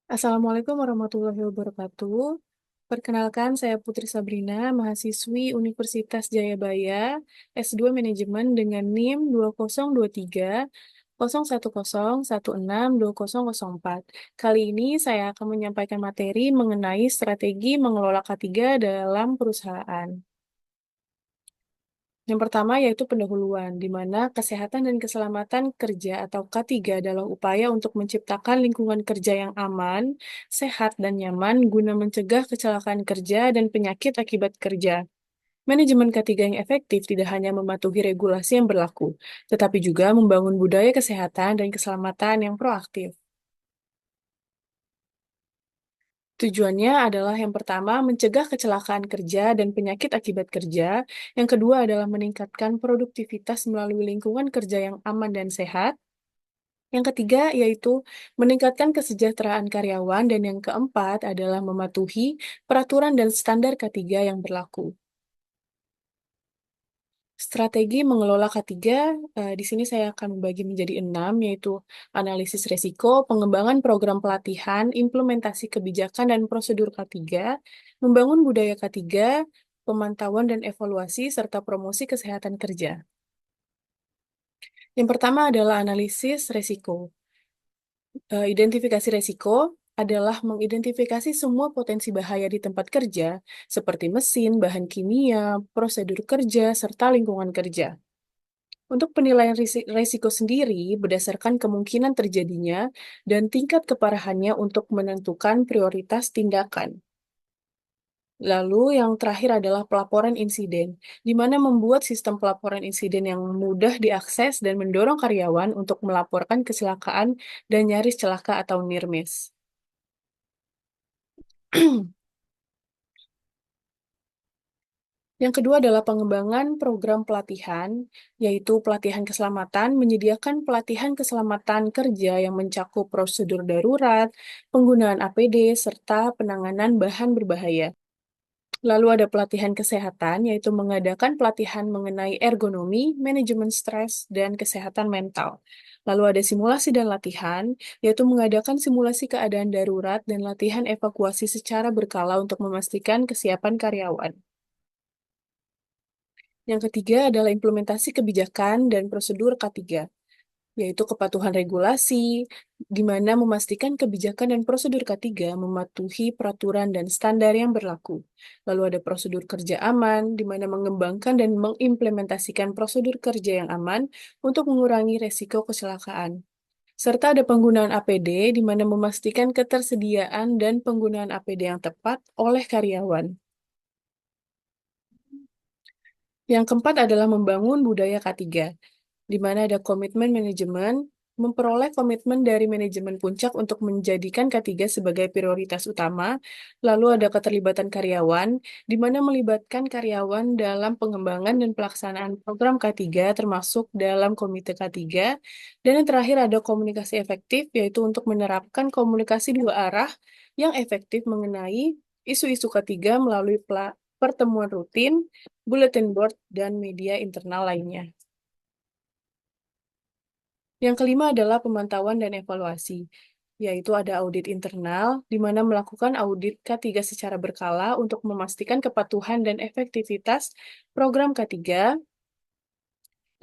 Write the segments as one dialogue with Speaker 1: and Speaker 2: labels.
Speaker 1: Assalamualaikum warahmatullahi wabarakatuh. Perkenalkan, saya Putri Sabrina, mahasiswi Universitas Jayabaya, S2 Manajemen dengan NIM 2023 010161620004. Kali ini saya akan menyampaikan materi mengenai strategi mengelola K3 dalam perusahaan. Yang pertama yaitu pendahuluan, di mana kesehatan dan keselamatan kerja atau K3 adalah upaya untuk menciptakan lingkungan kerja yang aman, sehat, dan nyaman guna mencegah kecelakaan kerja dan penyakit akibat kerja. Manajemen K3 yang efektif tidak hanya mematuhi regulasi yang berlaku, tetapi juga membangun budaya kesehatan dan keselamatan yang proaktif. Tujuannya adalah yang pertama, mencegah kecelakaan kerja dan penyakit akibat kerja. Yang kedua adalah meningkatkan produktivitas melalui lingkungan kerja yang aman dan sehat. Yang ketiga yaitu meningkatkan kesejahteraan karyawan. Dan yang keempat adalah mematuhi peraturan dan standar K3 yang berlaku. Strategi mengelola K3, di sini saya akan membagi menjadi 6, yaitu analisis risiko, pengembangan program pelatihan, implementasi kebijakan dan prosedur K3, membangun budaya K3, pemantauan dan evaluasi, serta promosi kesehatan kerja. Yang pertama adalah analisis risiko. Identifikasi risiko adalah mengidentifikasi semua potensi bahaya di tempat kerja, seperti mesin, bahan kimia, prosedur kerja, serta lingkungan kerja. Untuk penilaian risiko sendiri berdasarkan kemungkinan terjadinya dan tingkat keparahannya untuk menentukan prioritas tindakan. Lalu yang terakhir adalah pelaporan insiden, di mana membuat sistem pelaporan insiden yang mudah diakses dan mendorong karyawan untuk melaporkan kecelakaan dan nyaris celaka atau near miss. Yang kedua adalah pengembangan program pelatihan, yaitu pelatihan keselamatan, menyediakan pelatihan keselamatan kerja yang mencakup prosedur darurat, penggunaan APD, serta penanganan bahan berbahaya. Lalu ada pelatihan kesehatan, yaitu mengadakan pelatihan mengenai ergonomi, manajemen stres, dan kesehatan mental. Lalu ada simulasi dan latihan, yaitu mengadakan simulasi keadaan darurat dan latihan evakuasi secara berkala untuk memastikan kesiapan karyawan. Yang ketiga adalah implementasi kebijakan dan prosedur K3, yaitu kepatuhan regulasi, di mana memastikan kebijakan dan prosedur K3 mematuhi peraturan dan standar yang berlaku. Lalu ada prosedur kerja aman, di mana mengembangkan dan mengimplementasikan prosedur kerja yang aman untuk mengurangi resiko kecelakaan. Serta ada penggunaan APD, di mana memastikan ketersediaan dan penggunaan APD yang tepat oleh karyawan. Yang keempat adalah membangun budaya K3, di mana ada komitmen manajemen, memperoleh komitmen dari manajemen puncak untuk menjadikan K3 sebagai prioritas utama, lalu ada keterlibatan karyawan, di mana melibatkan karyawan dalam pengembangan dan pelaksanaan program K3, termasuk dalam komite K3, dan yang terakhir ada komunikasi efektif, yaitu untuk menerapkan komunikasi dua arah yang efektif mengenai isu-isu K3 melalui pertemuan rutin, bulletin board, dan media internal lainnya. Yang kelima adalah pemantauan dan evaluasi, yaitu ada audit internal, di mana melakukan audit K3 secara berkala untuk memastikan kepatuhan dan efektivitas program K3.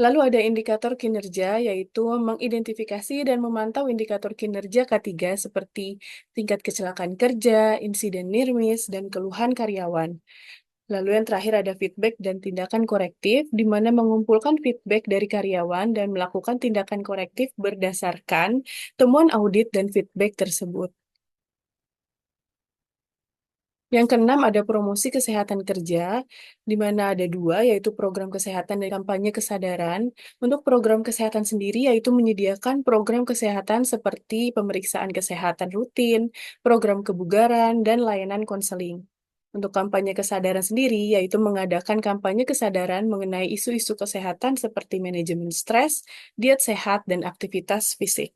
Speaker 1: Lalu ada indikator kinerja, yaitu mengidentifikasi dan memantau indikator kinerja K3 seperti tingkat kecelakaan kerja, insiden near miss, dan keluhan karyawan. Lalu yang terakhir ada feedback dan tindakan korektif, di mana mengumpulkan feedback dari karyawan dan melakukan tindakan korektif berdasarkan temuan audit dan feedback tersebut. Yang keenam ada promosi kesehatan kerja, di mana ada dua, yaitu program kesehatan dan kampanye kesadaran. Untuk program kesehatan sendiri, yaitu menyediakan program kesehatan seperti pemeriksaan kesehatan rutin, program kebugaran, dan layanan konseling. Untuk kampanye kesadaran sendiri, yaitu mengadakan kampanye kesadaran mengenai isu-isu kesehatan seperti manajemen stres, diet sehat, dan aktivitas fisik.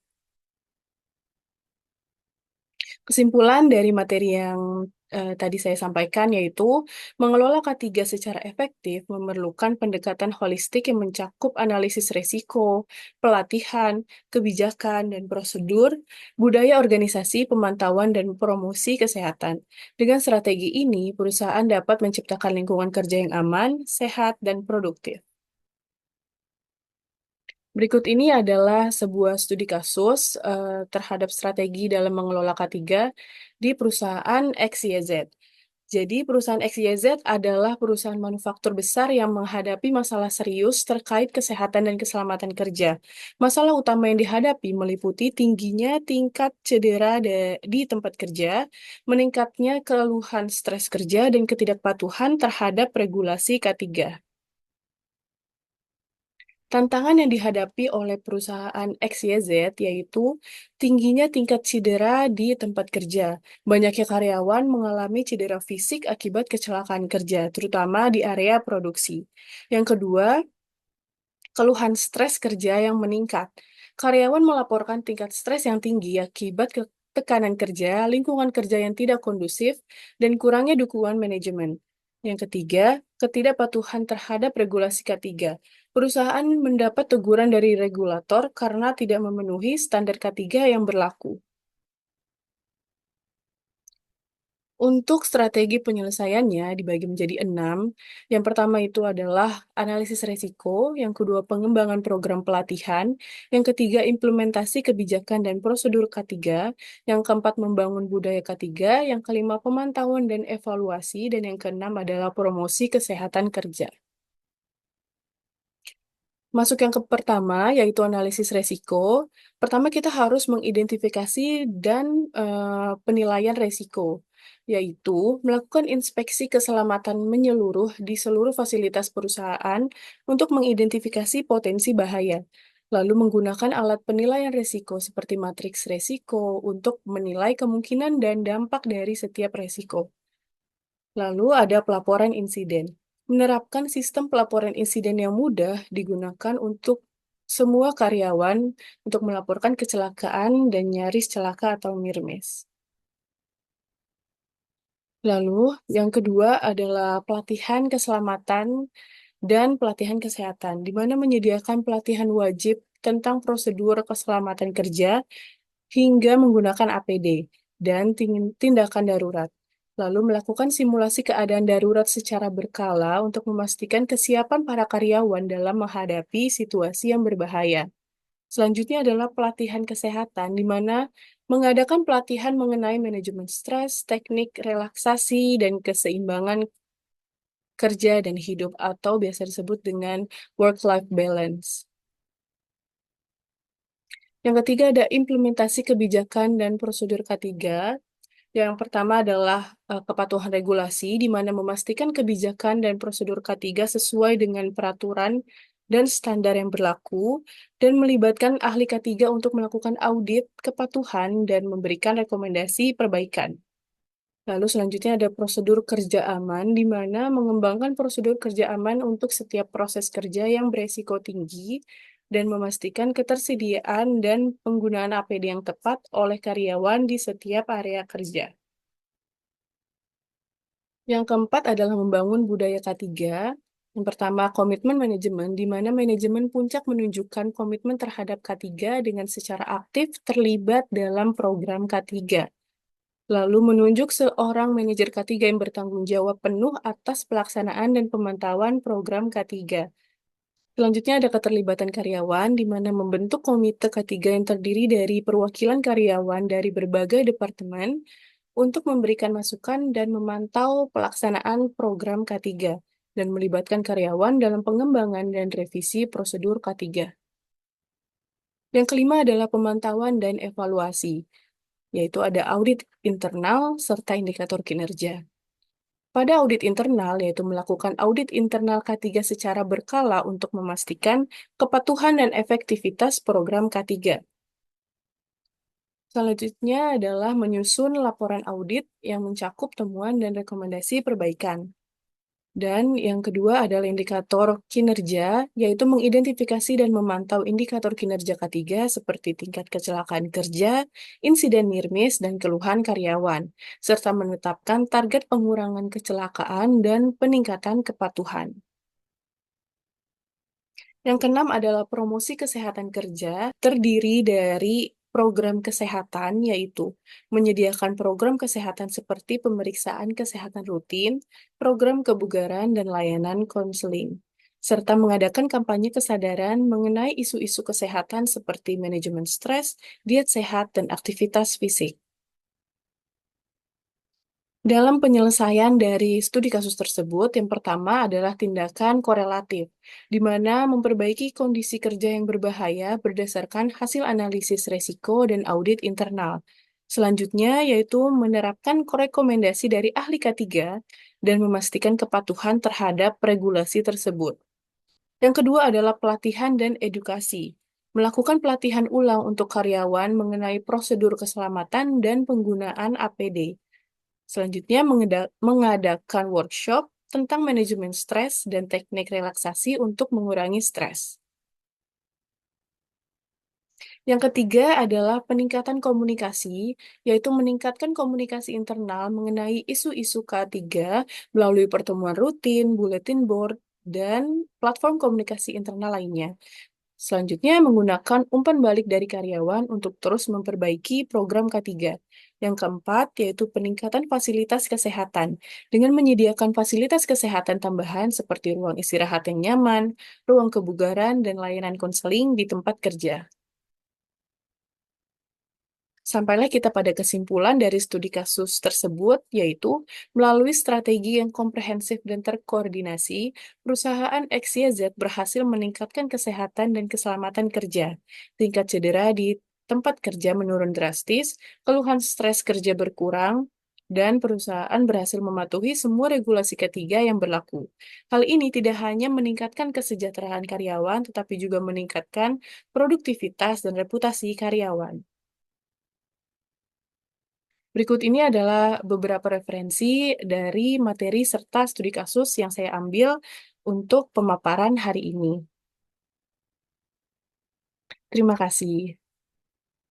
Speaker 1: Kesimpulan dari materi yang tadi saya sampaikan, yaitu mengelola K3 secara efektif memerlukan pendekatan holistik yang mencakup analisis risiko, pelatihan, kebijakan, dan prosedur, budaya organisasi, pemantauan, dan promosi kesehatan. Dengan strategi ini, perusahaan dapat menciptakan lingkungan kerja yang aman, sehat, dan produktif. Berikut ini adalah sebuah studi kasus terhadap strategi dalam mengelola K3 di perusahaan XYZ. Jadi, perusahaan XYZ adalah perusahaan manufaktur besar yang menghadapi masalah serius terkait kesehatan dan keselamatan kerja. Masalah utama yang dihadapi meliputi tingginya tingkat cedera di tempat kerja, meningkatnya keluhan stres kerja, dan ketidakpatuhan terhadap regulasi K3. Tantangan yang dihadapi oleh perusahaan XYZ yaitu tingginya tingkat cedera di tempat kerja. Banyaknya karyawan mengalami cedera fisik akibat kecelakaan kerja, terutama di area produksi. Yang kedua, keluhan stres kerja yang meningkat. Karyawan melaporkan tingkat stres yang tinggi akibat tekanan kerja, lingkungan kerja yang tidak kondusif, dan kurangnya dukungan manajemen. Yang ketiga, ketidakpatuhan terhadap regulasi K3. Perusahaan mendapat teguran dari regulator karena tidak memenuhi standar K3 yang berlaku. Untuk strategi penyelesaiannya dibagi menjadi 6. Yang pertama itu adalah analisis resiko, yang kedua pengembangan program pelatihan, yang ketiga implementasi kebijakan dan prosedur K3, yang keempat membangun budaya K3, yang kelima pemantauan dan evaluasi, dan yang keenam adalah promosi kesehatan kerja. Masuk yang pertama, yaitu analisis resiko. Pertama, kita harus mengidentifikasi dan penilaian resiko, yaitu melakukan inspeksi keselamatan menyeluruh di seluruh fasilitas perusahaan untuk mengidentifikasi potensi bahaya. Lalu menggunakan alat penilaian resiko seperti matriks resiko untuk menilai kemungkinan dan dampak dari setiap resiko. Lalu ada pelaporan insiden. Menerapkan sistem pelaporan insiden yang mudah digunakan untuk semua karyawan untuk melaporkan kecelakaan dan nyaris celaka atau near-miss. Lalu, yang kedua adalah pelatihan keselamatan dan pelatihan kesehatan, di mana menyediakan pelatihan wajib tentang prosedur keselamatan kerja hingga menggunakan APD dan tindakan darurat. Lalu melakukan simulasi keadaan darurat secara berkala untuk memastikan kesiapan para karyawan dalam menghadapi situasi yang berbahaya. Selanjutnya adalah pelatihan kesehatan, di mana mengadakan pelatihan mengenai manajemen stres, teknik relaksasi, dan keseimbangan kerja dan hidup, atau biasa disebut dengan work-life balance. Yang ketiga ada implementasi kebijakan dan prosedur K3. Yang pertama adalah kepatuhan regulasi, di mana memastikan kebijakan dan prosedur K3 sesuai dengan peraturan dan standar yang berlaku, dan melibatkan ahli K3 untuk melakukan audit kepatuhan dan memberikan rekomendasi perbaikan. Lalu selanjutnya ada prosedur kerja aman, di mana mengembangkan prosedur kerja aman untuk setiap proses kerja yang beresiko tinggi dan memastikan ketersediaan dan penggunaan APD yang tepat oleh karyawan di setiap area kerja. Yang keempat adalah membangun budaya K3. Yang pertama, komitmen manajemen, di mana manajemen puncak menunjukkan komitmen terhadap K3 dengan secara aktif terlibat dalam program K3. Lalu menunjuk seorang manajer K3 yang bertanggung jawab penuh atas pelaksanaan dan pemantauan program K3. Selanjutnya ada keterlibatan karyawan, di mana membentuk komite K3 yang terdiri dari perwakilan karyawan dari berbagai departemen untuk memberikan masukan dan memantau pelaksanaan program K3 dan melibatkan karyawan dalam pengembangan dan revisi prosedur K3. Yang kelima adalah pemantauan dan evaluasi, yaitu ada audit internal serta indikator kinerja. Pada audit internal, yaitu melakukan audit internal K3 secara berkala untuk memastikan kepatuhan dan efektivitas program K3. Selanjutnya adalah menyusun laporan audit yang mencakup temuan dan rekomendasi perbaikan. Dan yang kedua adalah indikator kinerja, yaitu mengidentifikasi dan memantau indikator kinerja K3 seperti tingkat kecelakaan kerja, insiden near-miss, dan keluhan karyawan, serta menetapkan target pengurangan kecelakaan dan peningkatan kepatuhan. Yang keenam adalah promosi kesehatan kerja, terdiri dari program kesehatan, yaitu menyediakan program kesehatan seperti pemeriksaan kesehatan rutin, program kebugaran, dan layanan konseling, serta mengadakan kampanye kesadaran mengenai isu-isu kesehatan seperti manajemen stres, diet sehat, dan aktivitas fisik. Dalam penyelesaian dari studi kasus tersebut, yang pertama adalah tindakan korelatif, di mana memperbaiki kondisi kerja yang berbahaya berdasarkan hasil analisis resiko dan audit internal. Selanjutnya, yaitu menerapkan rekomendasi dari ahli K3 dan memastikan kepatuhan terhadap regulasi tersebut. Yang kedua adalah pelatihan dan edukasi. Melakukan pelatihan ulang untuk karyawan mengenai prosedur keselamatan dan penggunaan APD. Selanjutnya, mengadakan workshop tentang manajemen stres dan teknik relaksasi untuk mengurangi stres. Yang ketiga adalah peningkatan komunikasi, yaitu meningkatkan komunikasi internal mengenai isu-isu K3 melalui pertemuan rutin, bulletin board, dan platform komunikasi internal lainnya. Selanjutnya, menggunakan umpan balik dari karyawan untuk terus memperbaiki program K3. Yang keempat, yaitu peningkatan fasilitas kesehatan, dengan menyediakan fasilitas kesehatan tambahan seperti ruang istirahat yang nyaman, ruang kebugaran, dan layanan konseling di tempat kerja. Sampailah kita pada kesimpulan dari studi kasus tersebut, yaitu melalui strategi yang komprehensif dan terkoordinasi, perusahaan XYZ berhasil meningkatkan kesehatan dan keselamatan kerja. Tingkat cedera di tempat kerja menurun drastis, keluhan stres kerja berkurang, dan perusahaan berhasil mematuhi semua regulasi ketiga yang berlaku. Hal ini tidak hanya meningkatkan kesejahteraan karyawan, tetapi juga meningkatkan produktivitas dan reputasi karyawan. Berikut ini adalah beberapa referensi dari materi serta studi kasus yang saya ambil untuk pemaparan hari ini. Terima kasih.